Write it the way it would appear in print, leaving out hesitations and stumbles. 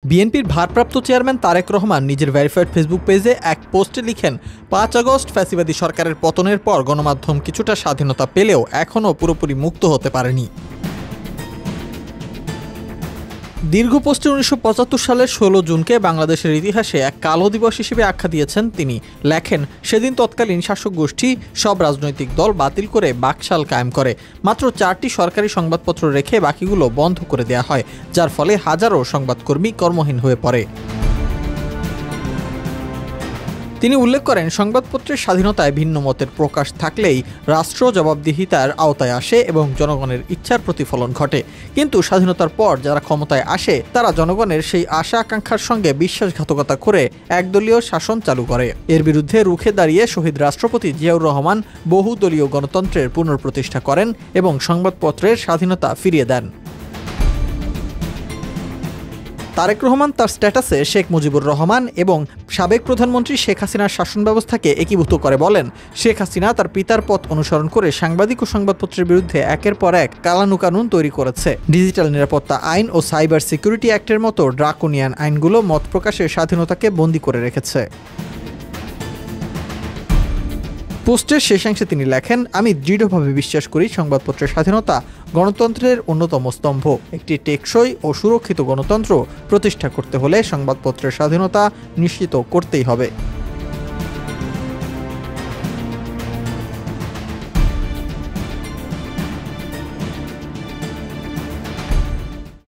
বিএনপির ভারপ্রাপ্ত চেয়ারম্যান তারেক রহমান নিজের ভেরিফাইড ফেসবুক পেজে এক পোস্টে লিখেন, ৫ আগস্ট ফ্যাসিবাদী সরকারের পতনের পর গণমাধ্যম কিছুটা স্বাধীনতা পেলেও এখনও পুরোপুরি মুক্ত হতে পারেনি। দীর্ঘ পোস্টে ১৯৭৫ সালের ১৬ জুনকে বাংলাদেশের ইতিহাসে এক কালো দিবস হিসেবে আখ্যা দিয়েছেন তিনি। লেখেন, সেদিন তৎকালীন শাসক গোষ্ঠী সব রাজনৈতিক দল বাতিল করে বাকশাল কায়েম করে। মাত্র ৪টি সরকারি সংবাদপত্র রেখে বাকিগুলো বন্ধ করে দেয়া হয়, যার ফলে হাজারো সংবাদকর্মী কর্মহীন হয়ে পড়ে। তিনি উল্লেখ করেন, সংবাদপত্রের স্বাধীনতায় ভিন্ন মতের প্রকাশ থাকলেই রাষ্ট্র জবাবদিহিতার আওতায় আসে এবং জনগণের ইচ্ছার প্রতিফলন ঘটে। কিন্তু স্বাধীনতার পর যারা ক্ষমতায় আসে তারা জনগণের সেই আশা আকাঙ্ক্ষার সঙ্গে বিশ্বাসঘাতকতা করে একদলীয় শাসন চালু করে। এর বিরুদ্ধে রুখে দাঁড়িয়ে শহীদ রাষ্ট্রপতি জিয়াউর রহমান বহুদলীয় গণতন্ত্রের পুনঃপ্রতিষ্ঠা করেন এবং সংবাদপত্রের স্বাধীনতা ফিরিয়ে দেন। তারেক রহমান তার স্ট্যাটাসে শেখ মুজিবুর রহমান এবং সাবেক প্রধানমন্ত্রী শেখ হাসিনার শাসন ব্যবস্থাকে একীভূত করে বলেন, শেখ হাসিনা তার পিতার পথ অনুসরণ করে সাংবাদিক ও সংবাদপত্রের বিরুদ্ধে একের পর এক কালানুকানুন তৈরি করেছে। ডিজিটাল নিরাপত্তা আইন ও সাইবার সিকিউরিটি অ্যাক্টের মতো ড্রাকোনিয়ান আইনগুলো মত প্রকাশের স্বাধীনতাকে বন্দী করে রেখেছে। পোস্টের শেষাংশে তিনি লেখেন, আমি দৃঢ়ভাবে বিশ্বাস করি সংবাদপত্রের স্বাধীনতা গণতন্ত্রের অন্যতম স্তম্ভ। একটি টেকসই ও সুরক্ষিত গণতন্ত্র প্রতিষ্ঠা করতে হলে সংবাদপত্রের স্বাধীনতা নিশ্চিত করতেই হবে।